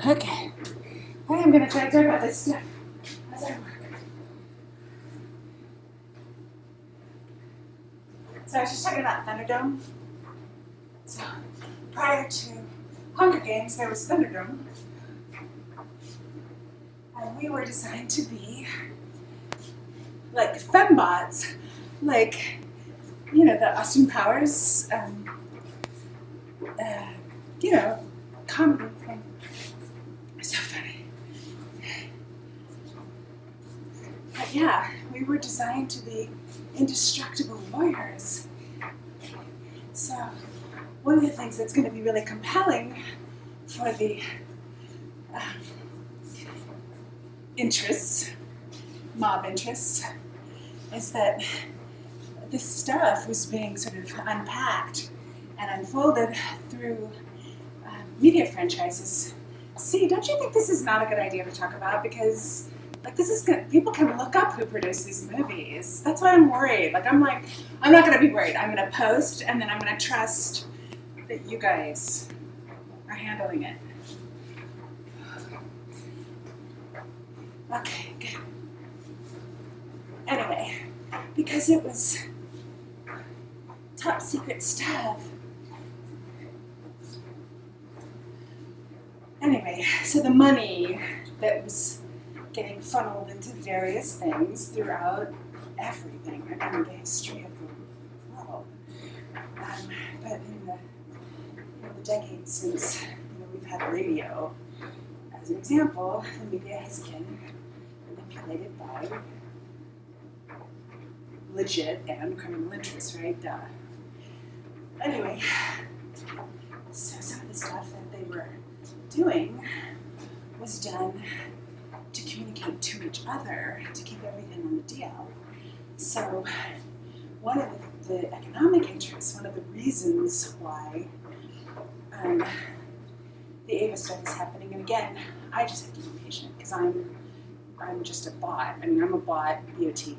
Okay. I am going to try to talk about this stuff as I work. So I was just talking about Thunderdome. So prior to Hunger Games, there was Thunderdome. And we were designed to be like fembots, like, you know, the Austin Powers, comedy thing. So funny. But yeah, we were designed to be indestructible warriors. So one of the things that's going to be really compelling for the mob interests, is that this stuff was being sort of unpacked and unfolded through media franchises. See, don't you think this is not a good idea to talk about? Because this is good. People can look up who produced these movies. That's why I'm worried. I'm not going to be worried. I'm going to post, and then I'm going to trust that you guys are handling it. Okay, good. Anyway, because it was top secret stuff. Anyway, so the money that was getting funneled into various things throughout everything in the history of the world. But in the decades since we've had radio, as an example, the media has been manipulated by legit and criminal interests, right? Duh. Anyway, so some of the stuff that they were doing was done to communicate to each other, to keep everything on the DL. So one of the economic interests, one of the reasons why the Ava stuff is happening, and again, I just have to be patient because I'm just a bot. I mean, I'm a bot, BOT.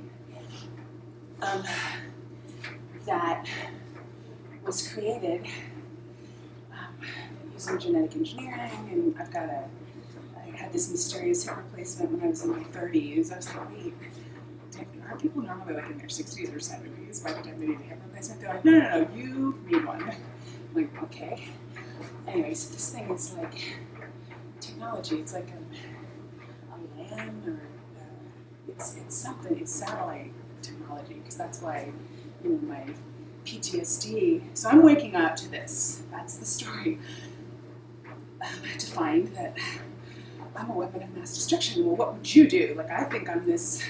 That was created using genetic engineering, and I had this mysterious hip replacement when I was in my 30s. I was like, wait, aren't people normally in their 60s or 70s by the time they need a hip replacement? They're like, no, you need one. I'm like, okay. Anyway, so this thing is like technology. It's like a LAN, or it's something. It's satellite technology, because that's why my PTSD. So I'm waking up to this. That's the story. To find that I'm a weapon of mass destruction. Well, what would you do? I think I'm this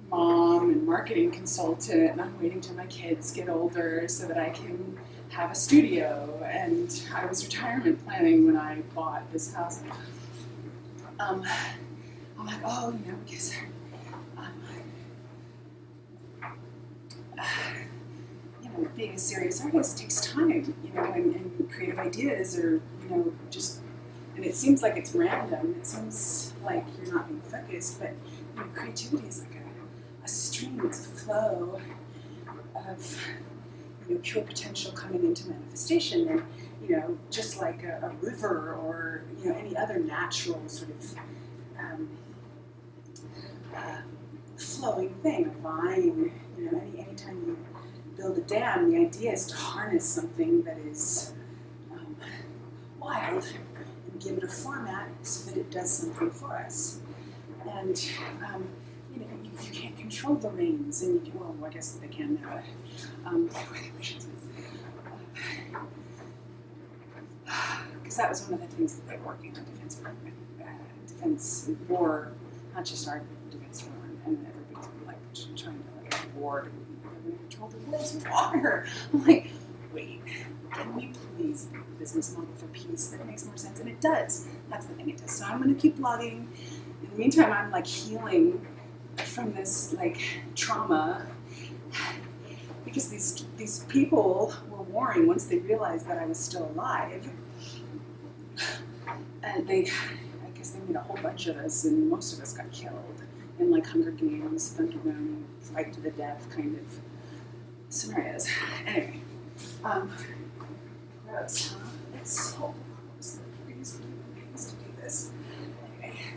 mom and marketing consultant, and I'm waiting till my kids get older so that I can have a studio. And I was retirement planning when I bought this house. I'm like, because being a serious artist takes time, and creative ideas are, and it seems like it's random. It seems like you're not being focused, but creativity is like a stream, it's a flow of pure potential coming into manifestation, and just like a river or any other natural sort of flowing thing, a vine. Anytime you build a dam, the idea is to harness something that is wild and give it a format so that it does something for us. And you can't control the rains, and I guess they can now. Because that was one of the things that they were working on, defense war, not just our defense department, and everybody's trying to war to control the world's water. I'm like, wait, can we please make a business model for peace that makes more sense? And it does. That's the thing it does. So I'm going to keep blogging. In the meantime, I'm healing from this trauma, because these people were warring once they realized that I was still alive, and I guess they made a whole bunch of us, and most of us got killed in Hunger Games, Thunderdome, fight to the death kind of scenarios. Anyway, gross, huh? It's so gross.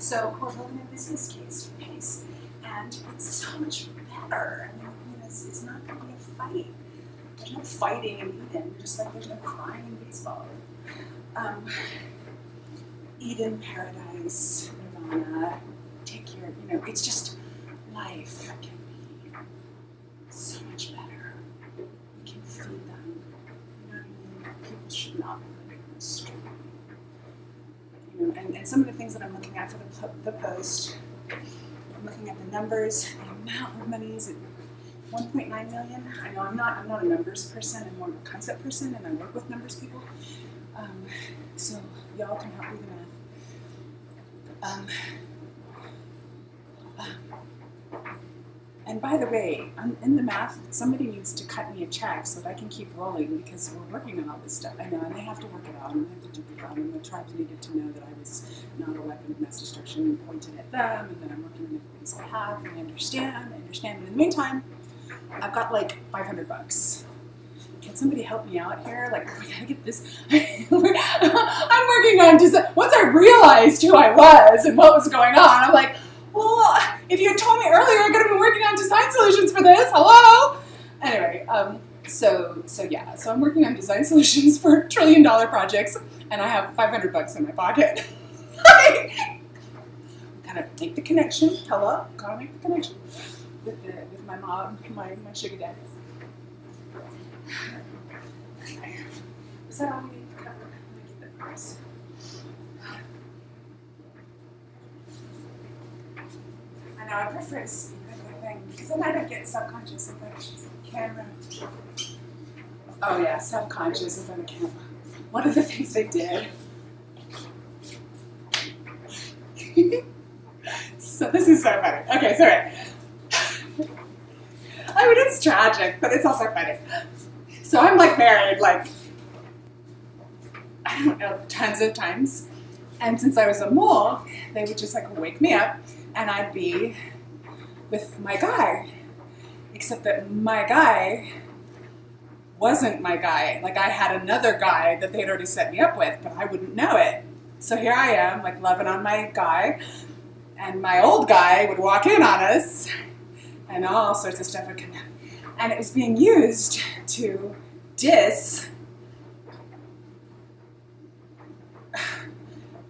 So we're building a business case for PACE, and it's so much better. I mean, it's not going to be a fight. There's no fighting in Eden, just like there's no crying in baseball. Eden, paradise, nirvana, take your, it's just life can be so much better. We can feed them. You know what I mean? People should not be living on the street. And some of the things that I'm looking at for the post, I'm looking at the numbers, the amount of money is at 1.9 million. I know I'm not a numbers person, I'm more of a concept person, and I work with numbers people. So y'all can help do the math. And by the way, in the math, somebody needs to cut me a check so that I can keep rolling because we're working on all this stuff. I know, and they have to work it out, and they have to do it out, and the tribes needed to know that I was not a weapon of mass destruction and pointed at them, and that I'm working on everybody's behalf, and I understand. But in the meantime, I've got like $500. Can somebody help me out here? Like, we gotta get this. I'm working on once I realized who I was and what was going on, I'm like, well, if you had told me earlier, I could have been working on design solutions for this. Hello? Anyway, so I'm working on design solutions for $1 trillion projects, and I have $500 in my pocket. Gotta make the connection. Hello? Gotta make the connection with my mom, my sugar daddy. Is that all we need to cover? Let me get the price. I know, I prefer to speak with the thing, because then I don't get subconscious in front of the camera. Oh yeah, subconscious in front of the camera. One of the things they did. So this is so funny. Okay, sorry. I mean, it's tragic, but it's also funny. So I'm like married, like, I don't know, tons of times. And since I was a mole, they would just like wake me up and I'd be with my guy. Except that my guy wasn't my guy. Like I had another guy that they'd already set me up with, but I wouldn't know it. So here I am, like loving on my guy. And my old guy would walk in on us and all sorts of stuff would come out. And it was being used to diss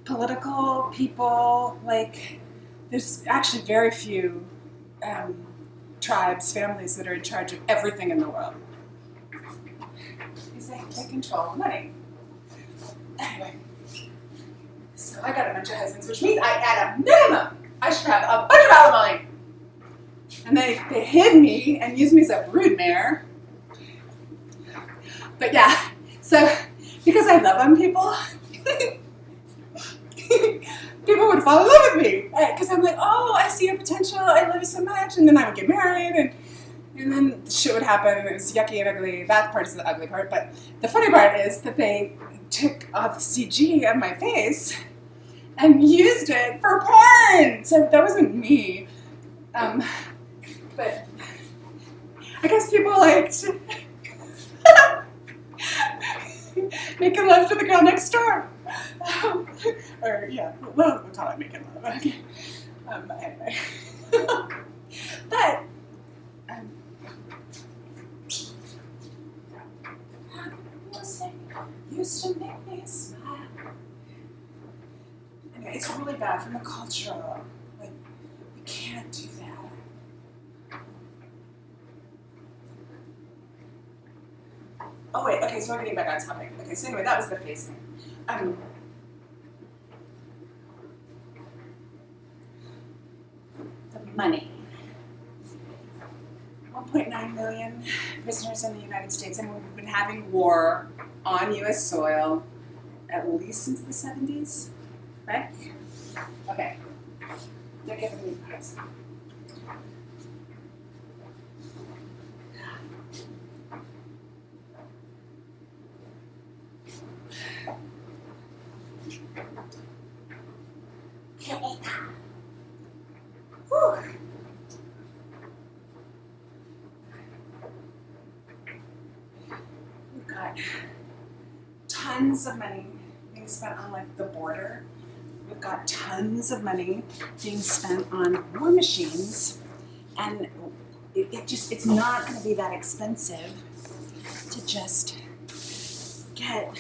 political people. Like, there's actually very few tribes, families that are in charge of everything in the world. Because they control the money. Anyway, so I got a bunch of husbands, which means at a minimum, I should have a bunch of alimony. And they hid me and used me as a broodmare. But yeah, so because I love on people, people would fall in love with me. Because I'm like, oh, I see your potential, I love you so much. And then I would get married, and then shit would happen, and it was yucky and ugly. That part's the ugly part. But the funny part is that they took off the CG on my face and used it for porn. So that wasn't me. But I guess people liked making love to the girl next door. Or, yeah, well, we'll call it making love. Okay. Anyway. But, music used to make me smile. Anyway, it's really bad from a cultural. Like, we can't do that. Oh wait, okay, so we're getting back on topic. Okay, so anyway, that was the face thing. The money. 1.9 million prisoners in the United States, and we've been having war on U.S. soil at least since the 70s, right? Okay. They're giving me price. Whew. We've got tons of money being spent on like the border We've got tons of money being spent on war machines, and it's not going to be that expensive to just get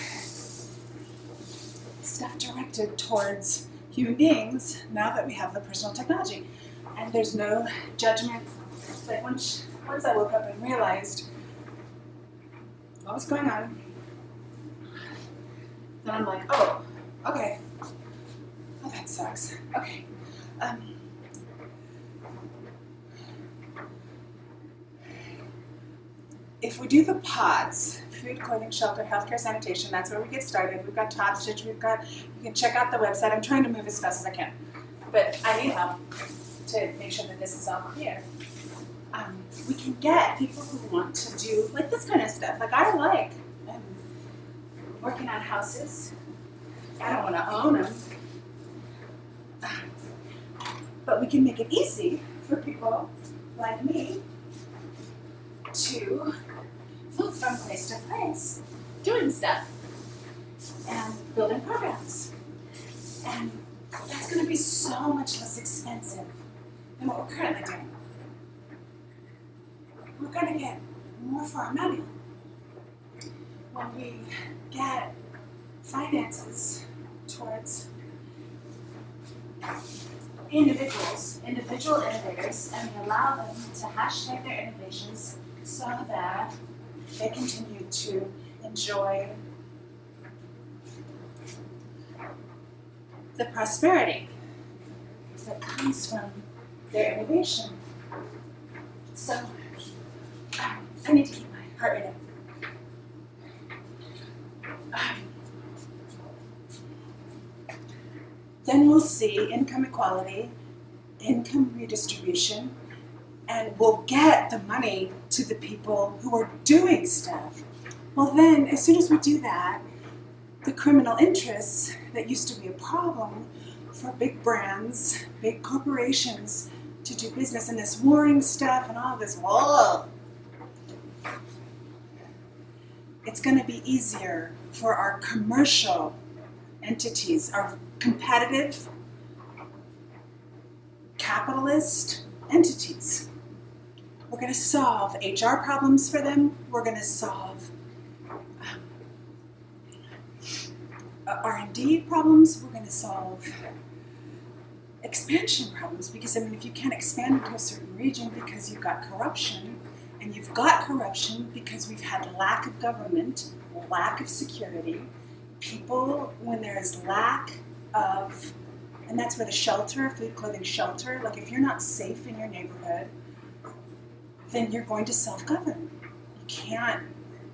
stuff directed towards human beings now that we have the personal technology. And there's no judgment. Like once I woke up and realized what was going on, then I'm like, oh, okay. Oh, that sucks. Okay. If we do the pods, food, clothing, shelter, healthcare, sanitation, that's where we get started. We've got Top Stitch, you can check out the website. I'm trying to move as fast as I can, but I need help to make sure that this is all clear. We can get people who want to do like this kind of stuff. Like I like working on houses. I don't want to own them. But we can make it easy for people like me to move from place to place, doing stuff and building programs. And that's going to be so much less expensive than what we're currently doing. We're going to get more for our money when we get finances towards individual innovators, and we allow them to hashtag their innovations so that they continue to enjoy the prosperity that comes from their innovation. So, I need to keep my heart rate up. Then we'll see income equality, income redistribution, and we'll get the money to the people who are doing stuff. Well then, as soon as we do that, the criminal interests that used to be a problem for big brands, big corporations to do business and this warring stuff and all this, whoa, it's going to be easier for our commercial entities, our competitive, capitalist entities. We're going to solve HR problems for them. We're going to solve R&D problems. We're going to solve expansion problems, because I mean, if you can't expand into a certain region because you've got corruption, and you've got corruption because we've had lack of government, lack of security, people, when there is lack of, and that's where the shelter, food, clothing, shelter, like if you're not safe in your neighborhood, then you're going to self-govern. You can't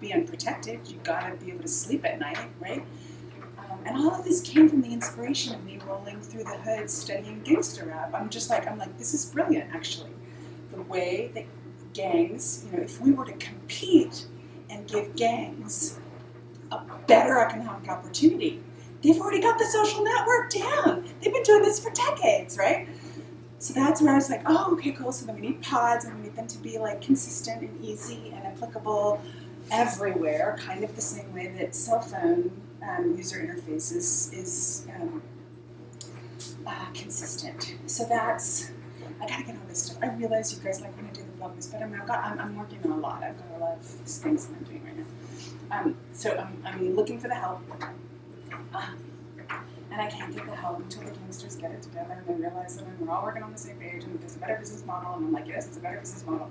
be unprotected. You've got to be able to sleep at night, right? And all of this came from the inspiration of me rolling through the hood studying gangster rap. I'm like, this is brilliant, actually. The way that gangs, if we were to compete and give gangs a better economic opportunity, they've already got the social network down. They've been doing this for decades, right? So that's where I was like, oh, okay, cool. So then we need pods, and we need them to be like consistent and easy and applicable everywhere, kind of the same way that cell phone user interfaces is consistent. So that's, I gotta get all this stuff. I realize you guys like when I do the blog post, but I'm working on a lot. I've got a lot of things that I'm doing right now. So I'm looking for the help. And I can't get the help until the gangsters get it together and they realize that we're all working on the same page and there's a better business model. And I'm like, yes, it's a better business model.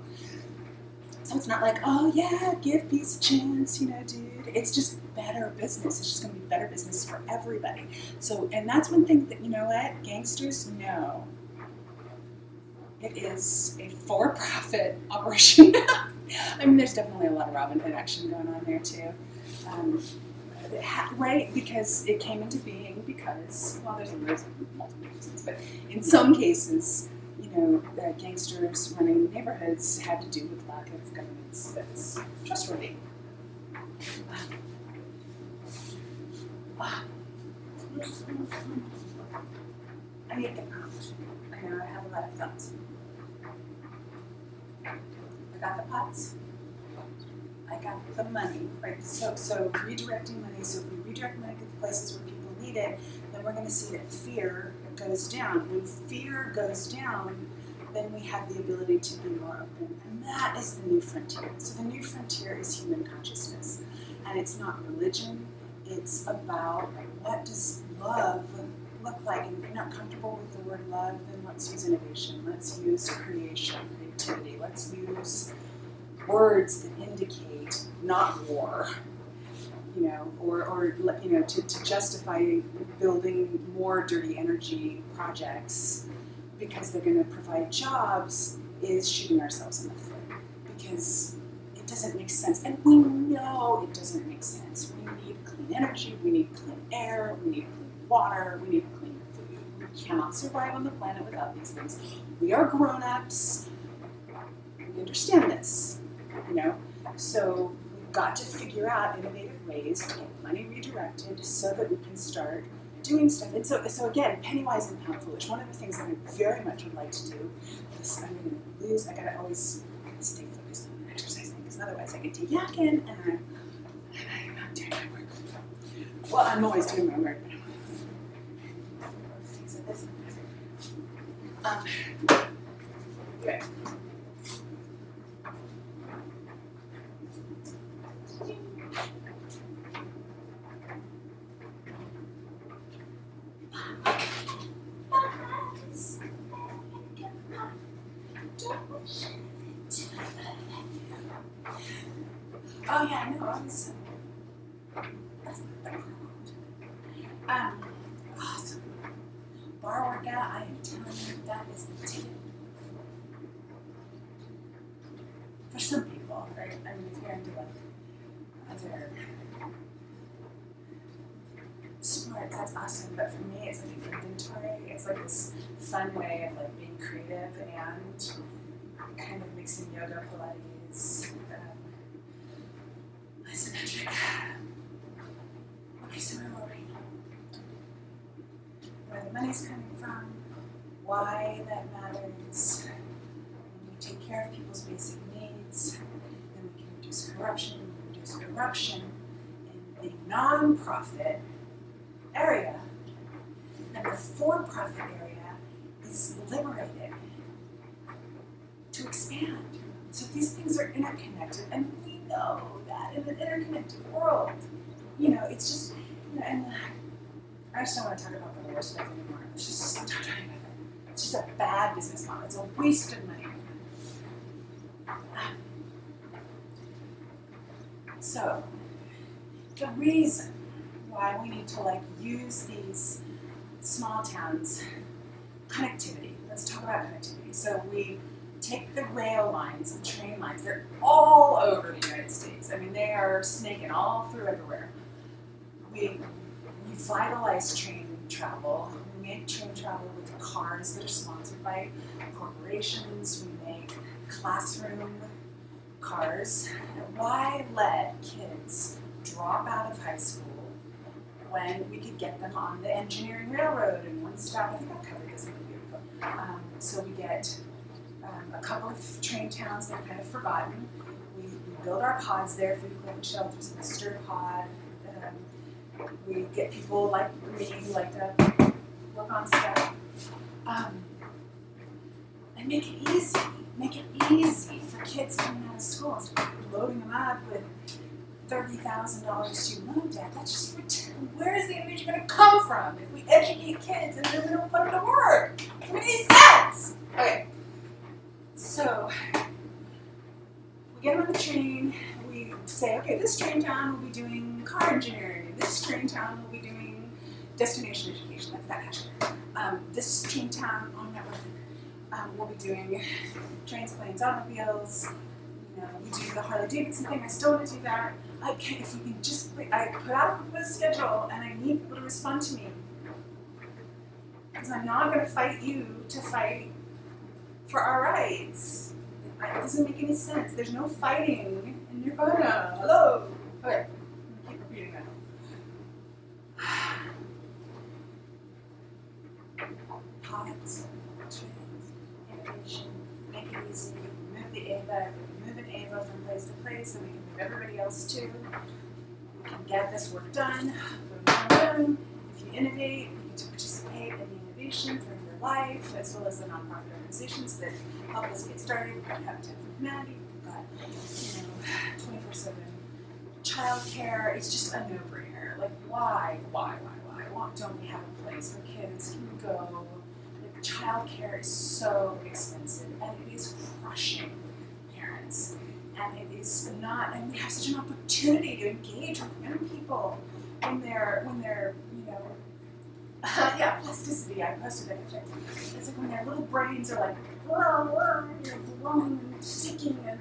So it's not like, oh yeah, give peace a chance, dude. It's just better business. It's just going to be better business for everybody. So, and that's one thing that, gangsters know. It is a for-profit operation. I mean, there's definitely a lot of Robin Hood action going on there too. Right, because it came into being because, well, there's multiple reasons, but in some cases, the gangsters running neighborhoods had to do with lack of governance that's trustworthy. I need to get out. I know I have a lot of thoughts. I got the pots. I got the money, right? So redirecting money. So if we redirect money to the places where people needed, then we're going to see that fear goes down. When fear goes down, then we have the ability to be more open. And that is the new frontier. So the new frontier is human consciousness. And it's not religion. It's about what does love look like. And if you're not comfortable with the word love, then let's use innovation. Let's use creation, creativity. Let's use words that indicate not war. Or to justify building more dirty energy projects because they're going to provide jobs is shooting ourselves in the foot, because it doesn't make sense. And we know it doesn't make sense. We need clean energy, we need clean air, we need clean water, we need clean food. We cannot survive on the planet without these things. We are grown-ups. We understand this, So we've got to figure out innovative ways to get money redirected so that we can start doing stuff. And so again, penny wise and pound foolish. One of the things that I very much would like to do is I gotta always stay focused on the exercise thing, because otherwise I get to yakking and I'm not doing my work. Well, I'm always doing my work, but okay. Oh yeah, I know. That's the awesome. Bar workout, I am telling you, that is the tip. For some people, right? I mean, if you're into like other sports, that's awesome. But for me, it's like an inventory. It's like this fun way of like being creative and kind of mixing yoga, Pilates, isometric. Okay, so where were we? Where the money's coming from, why that matters. When we take care of people's basic needs, then we can reduce corruption. We reduce corruption in the non-profit area, and the for-profit area is liberated to expand. So these things are interconnected, and we know that in an interconnected world. It's just, and I just don't want to talk about the worst stuff anymore. It's just stop talking about it. It's just a bad business model. It's a waste of money. So the reason why we need to use these small towns connectivity. Let's talk about connectivity. So we take the rail lines, the train lines, they're all over the United States. I mean, they are snaking all through everywhere. We revitalize train travel. We make train travel with cars that are sponsored by corporations. We make classroom cars. And why let kids drop out of high school when we could get them on the engineering railroad in one stop? I think I've covered this in the video. So we get a couple of train towns that are kind of forgotten. We build our pods there, food equipment shelters, and a stir pod. We get people like me who like to work on stuff. And make it easy. Make it easy for kids coming out of school instead of loading them up with $30,000 student loan debt. That's just, where is the energy going to come from if we educate kids and then we don't put them to work? It makes sense. Okay. So, we get them on the train, we say, okay, this train town will be doing car engineering, this train town will be doing destination education, that's that hashtag. This train town on network will be doing trains, planes, automobiles. We do the Harley Davidson thing, I still want to do that. If we can just, I put out a schedule and I need people to respond to me. Because I'm not going to fight you to fight for our rights. It doesn't make any sense. There's no fighting in Nirvana. Hello. Okay. I'm gonna keep repeating that. Pods, trains, innovation, make it easy. Move the AVA. If we can move an AVA from place to place, then we can move everybody else too. We can get this work done. Boom, boom, boom. If you innovate, you get to participate in the innovations in your life, as well as the nonprofit organizations that help us get started. We've got Habitat for Humanity, we've got 24/7 childcare. It's just a no-brainer. Like, why don't we have a place where kids can go? Like, childcare is so expensive, and it is crushing parents. And it is not, and we have such an opportunity to engage with young people when they're plasticity. I posted that picture. It's like when their little brains are like, growing and sticking and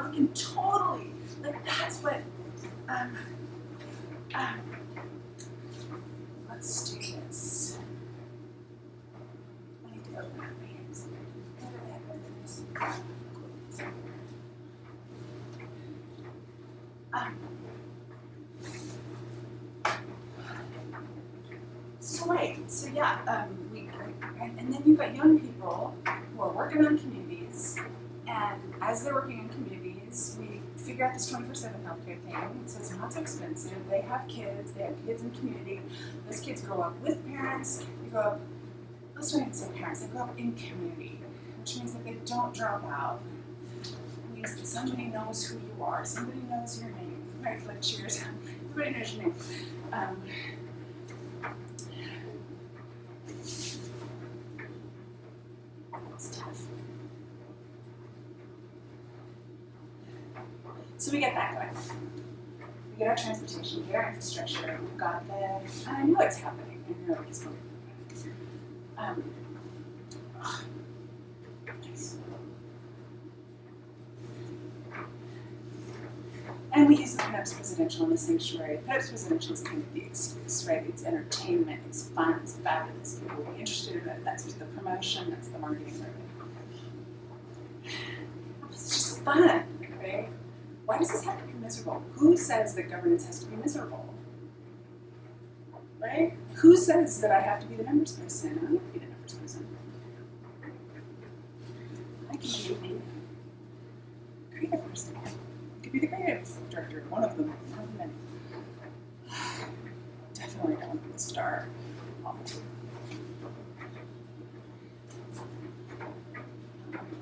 looking totally, like that's what, let's do this. I need to open up my hands. And then you've got young people who are working on communities, and as they're working in communities, we figure out this 24/7 healthcare thing, so it's not so expensive. They have kids in community. Those kids grow up with parents. They grow up, let's not even say parents, they grow up in community, which means that they don't drop out. It means that somebody knows who you are, somebody knows your name, right? Like, cheers, everybody knows your name. It's tough. So we get that going. We get our transportation, we get our infrastructure, we've got the, and I know it's happening, I know it's happening. And we use the PEPS Presidential in the sanctuary. PEPS Presidential is kind of the excuse, right? It's entertainment, it's fun, it's fabulous. People will be interested in it. That's the promotion, that's the marketing. It's just fun, right? Why does this have to be miserable? Who says that governance has to be miserable? Right? Who says that I have to be the numbers person? I don't have to be the numbers person. I can be a creative person. I could be the creative director, one of them many. Definitely don't be the star.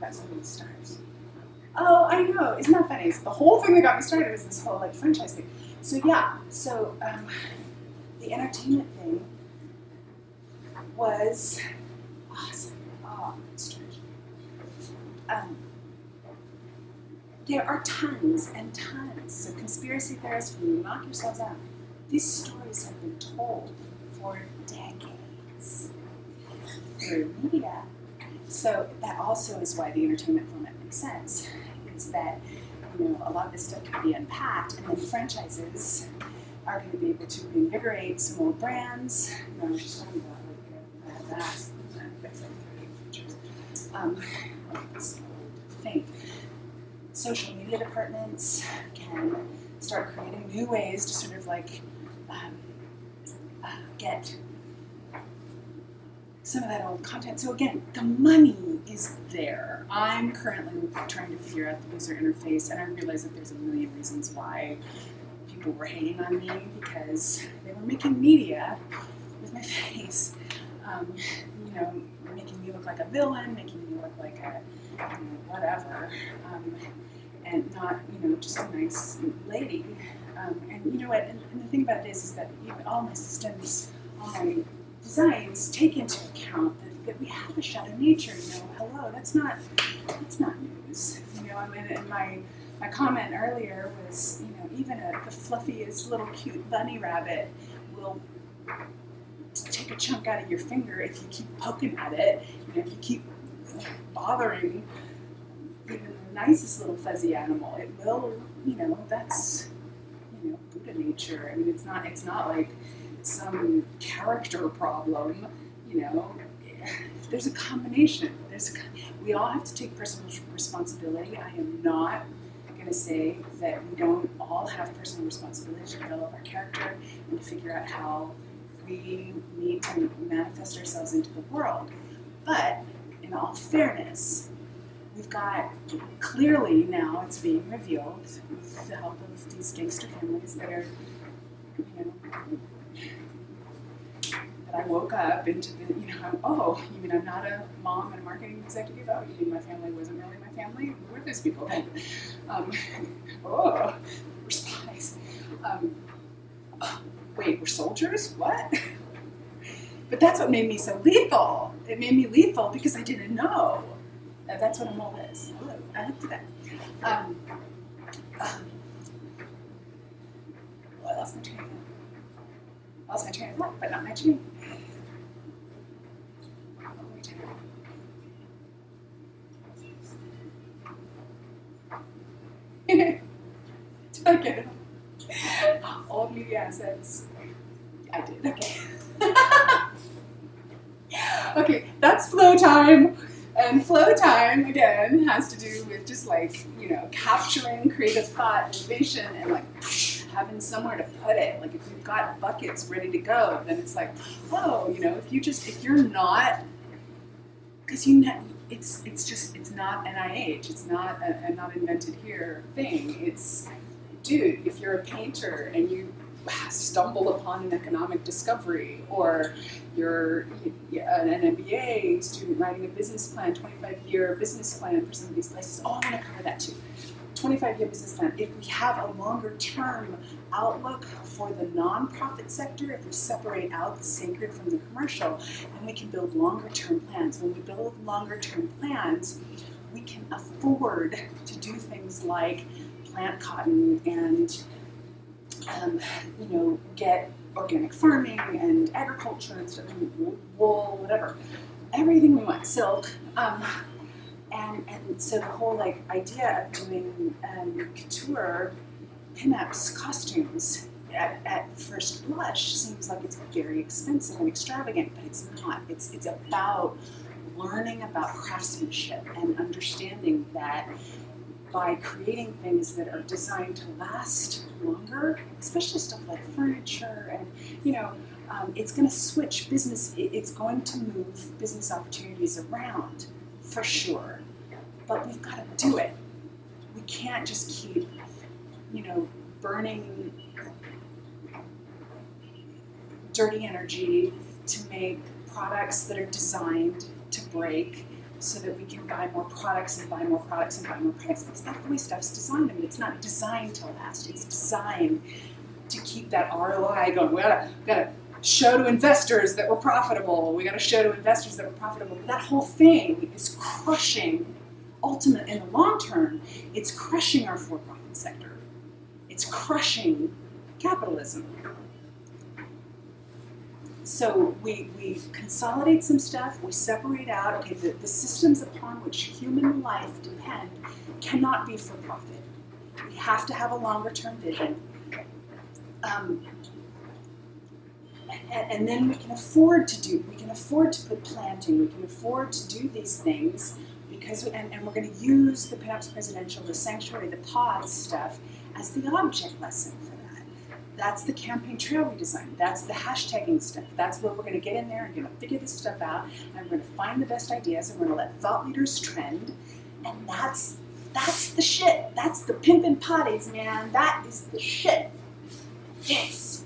That's some of the stars. Oh, I know. Isn't that funny? So the whole thing that got me started was this whole like franchise thing. So yeah, the entertainment thing was awesome. Oh, it's strange. There are tons and tons. So conspiracy theorists, when you knock yourselves out, these stories have been told for decades through media. So that also is why the entertainment format makes sense. Is that a lot of this stuff can be unpacked, and then franchises are going to be able to reinvigorate some old brands. I was just talking about that's like 30 pictures. It's thing. Social media departments can start creating new ways to sort of like get some of that old content. So again, the money is there. I'm currently trying to figure out the user interface, and I realize that there's a million reasons why people were hating on me, because they were making media with my face, making me look like a villain, making me look like a whatever, and not just a nice lady. And you know what? And the thing about it is that all my systems, all my designs take into account that we have a shadow nature. Hello, that's not news. And my comment earlier was, even the fluffiest little cute bunny rabbit will take a chunk out of your finger if you keep poking at it. If you keep bothering even the nicest little fuzzy animal, it will. That's Buddha nature. I mean, it's not like some character problem, there's a combination. We all have to take personal responsibility. I am not going to say that we don't all have personal responsibility to develop our character and to figure out how we need to manifest ourselves into the world. But in all fairness, we've got, clearly now it's being revealed with the help of these gangster families that are, But I woke up into the, oh, you mean I'm not a mom and a marketing executive? Oh, you mean my family wasn't really my family? Who are those people then? Oh, we're spies. Wait, we're soldiers? What? But that's what made me so lethal. It made me lethal because I didn't know. That's what a mole is. Hello, I looked at that. Well, I lost my train of thought. I lost my train of thought, but not my train. Did I get it? All media assets. I did. Okay. Okay, that's flow time. And flow time, again, has to do with just like, capturing creative thought, innovation, and like having somewhere to put it. Like if you've got buckets ready to go, then it's like, oh, if you're not, because it's not NIH, it's not a not invented here thing. It's, dude, if you're a painter and you stumble upon an economic discovery, or you're an MBA student writing a business plan, 25-year business plan for some of these places. Oh, I want to cover that too. 25-year business plan. If we have a longer-term outlook for the nonprofit sector, if we separate out the sacred from the commercial, then we can build longer-term plans. When we build longer-term plans, we can afford to do things like plant cotton and get organic farming and agriculture and stuff, wool, whatever, everything we want, silk, and so the whole idea of doing couture pinups, costumes, at first blush seems like it's very expensive and extravagant, but it's not. It's about learning about craftsmanship and understanding that by creating things that are designed to last longer, especially stuff like furniture, and it's going to switch business. It's going to move business opportunities around for sure, but we've got to do it. We can't just keep, burning dirty energy to make products that are designed to break, so that we can buy more products and buy more products and buy more products, because that's the way stuff's designed. I mean, it's not designed to last. It's designed to keep that ROI going. We gotta show to investors that we're profitable. We gotta show to investors that we're profitable. But that whole thing is crushing, ultimately, in the long term, it's crushing our for-profit sector. It's crushing capitalism. So we consolidate some stuff, we separate out, okay, the systems upon which human life depend cannot be for profit. We have to have a longer term vision. And then we can afford to put planting, we can afford to do these things, because, and we're going to use the Pinups Presidential, the Sanctuary, the pause stuff as the object lesson for that. That's the campaign trail we designed. That's the hashtagging stuff. That's where we're going to get in there and going to figure this stuff out, and we're going to find the best ideas, and we're going to let thought leaders trend, and that's the shit. That's the pimpin' potties, man. That is the shit. Yes.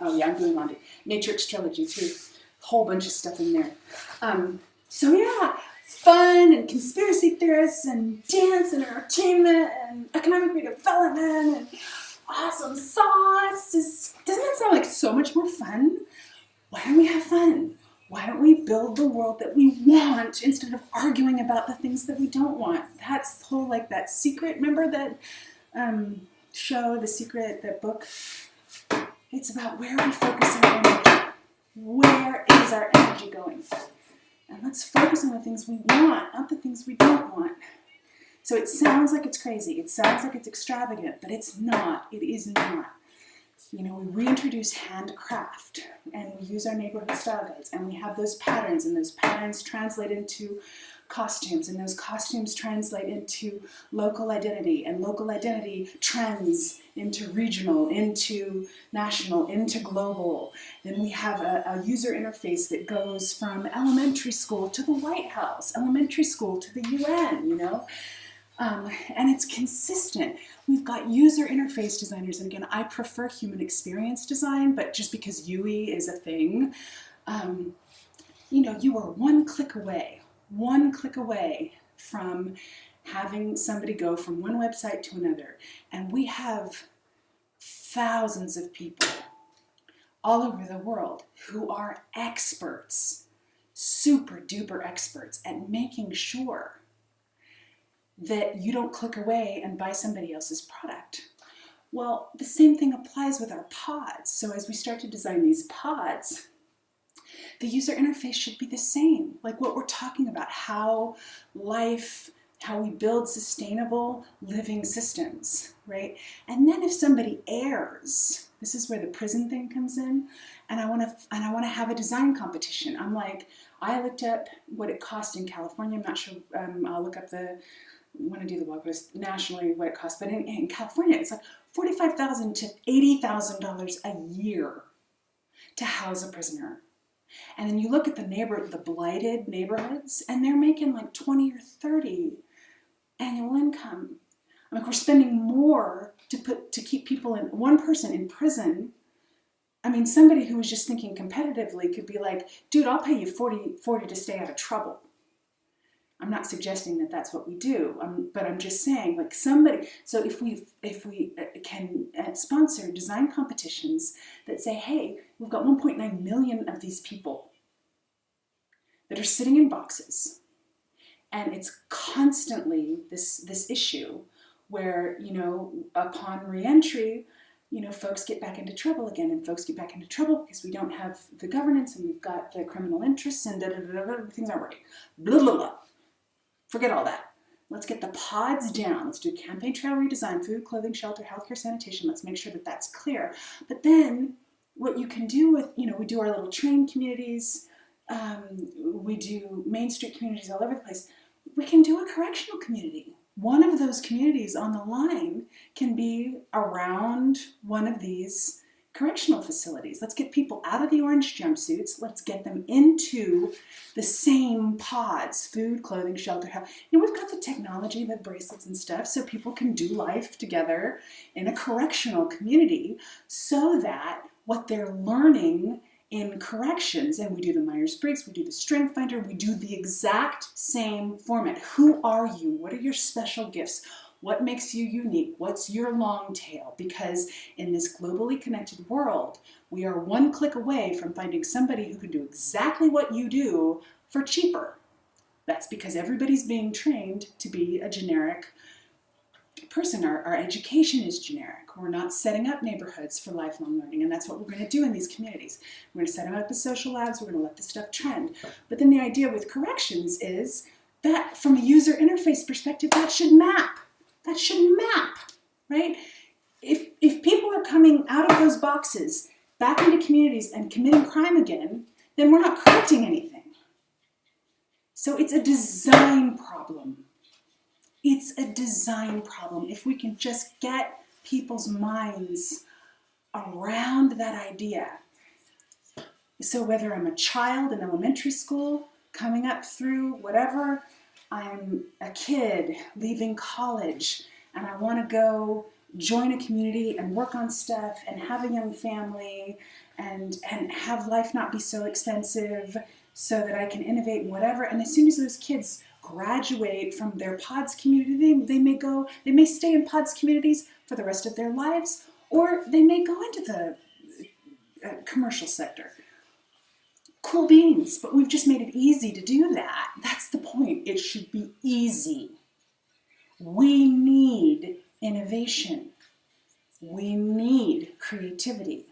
Oh yeah, I'm doing laundry. Matrix Trilogy too. Whole bunch of stuff in there. So yeah, fun and conspiracy theorists and dance and entertainment and economic redevelopment and awesome sauce. Doesn't it sound like so much more fun? Why don't we have fun? Why don't we build the world that we want instead of arguing about the things that we don't want? That's the whole, that Secret, remember that show, The Secret, that book? It's about where are we focusing our energy? Where is our energy going? And let's focus on the things we want, not the things we don't want. So it sounds like it's crazy. It sounds like it's extravagant, but it's not. It is not. We reintroduce handcraft, and we use our neighborhood style guides, and we have those patterns, and those patterns translate into costumes, and those costumes translate into local identity, and local identity trends into regional, into national, into global. Then we have a user interface that goes from elementary school to the White House, elementary school to the UN, And it's consistent. We've got user interface designers, and again, I prefer human experience design, but just because UI is a thing, you are one click away from having somebody go from one website to another. And we have thousands of people all over the world who are experts, super duper experts at making sure that you don't click away and buy somebody else's product. Well, the same thing applies with our pods. So as we start to design these pods, the user interface should be the same. Like what we're talking about, how we build sustainable living systems, right? And then if somebody errs, this is where the prison thing comes in, and I want to have a design competition. I looked up what it cost in California. I'm not sure. I'll look up when I do the blog post nationally what it costs, but in California it's like $45,000 to $80,000 a year to house a prisoner. And then you look at the blighted neighborhoods, and they're making like 20 or 30 annual income. I mean, we're spending more to keep one person in prison. I mean, somebody who was just thinking competitively could be like, dude, I'll pay you 40 to stay out of trouble. I'm not suggesting that that's what we do, but I'm just saying, like somebody. So if we can sponsor design competitions that say, hey, we've got 1.9 million of these people that are sitting in boxes, and it's constantly this issue where upon reentry, folks get back into trouble again, and folks get back into trouble because we don't have the governance, and we've got the criminal interests, and things aren't working. Blah blah blah. Forget all that. Let's get the pods down. Let's do campaign trail redesign, food, clothing, shelter, healthcare, sanitation. Let's make sure that that's clear. But then what you can do with, we do our little train communities. We do Main Street communities all over the place. We can do a correctional community. One of those communities on the line can be around one of these correctional facilities. Let's get people out of the orange jumpsuits. Let's get them into the same pods, food, clothing, shelter, health. We've got the technology, the bracelets and stuff, so people can do life together in a correctional community so that what they're learning in corrections, and we do the Myers-Briggs, we do the Strength Finder, we do the exact same format. Who are you? What are your special gifts? What makes you unique? What's your long tail? Because in this globally connected world, we are one click away from finding somebody who can do exactly what you do for cheaper. That's because everybody's being trained to be a generic person. Our education is generic. We're not setting up neighborhoods for lifelong learning, and that's what we're going to do in these communities. We're going to set them up as social labs. We're going to let this stuff trend. But then the idea with corrections is that from a user interface perspective, that should map. That should map, right? If people are coming out of those boxes back into communities and committing crime again, then we're not correcting anything. So it's a design problem. It's a design problem. If we can just get people's minds around that idea. So whether I'm a child in elementary school, coming up through whatever, I'm a kid leaving college and I want to go join a community and work on stuff and have a young family and have life not be so expensive so that I can innovate and whatever. And as soon as those kids graduate from their pods community, they may stay in pods communities for the rest of their lives, or they may go into the commercial sector. Cool beans, but we've just made it easy to do that. That's the point. It should be easy. We need innovation. We need creativity.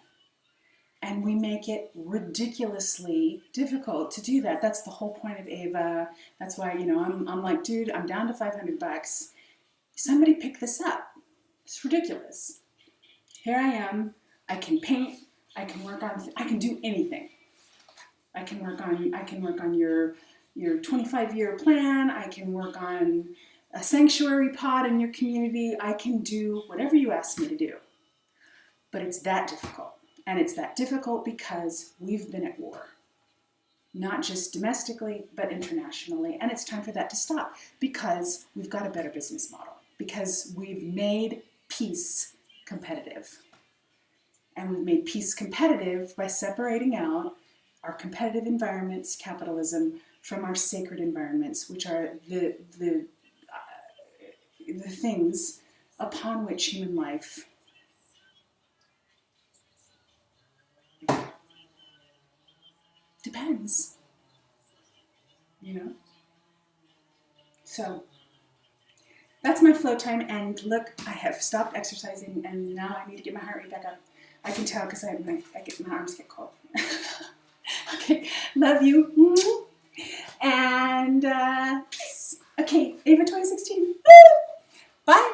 And we make it ridiculously difficult to do that. That's the whole point of Ava. That's why, I'm like, dude, I'm down to $500. Somebody pick this up. It's ridiculous. Here I am. I can paint. I can work on. I can do anything. I can work on your 25-year plan. I can work on a sanctuary pod in your community. I can do whatever you ask me to do. But it's that difficult. And it's that difficult because we've been at war. not just domestically, but internationally. And it's time for that to stop because we've got a better business model, because we've made peace competitive. And we've made peace competitive by separating out our competitive environments, capitalism, from our sacred environments, which are the things upon which human life depends, you know? So that's my flow time, and look, I have stopped exercising, and now I need to get my heart rate back up. I can tell because my arms get cold. Okay, love you, and peace. Okay, Ava 2016. Bye.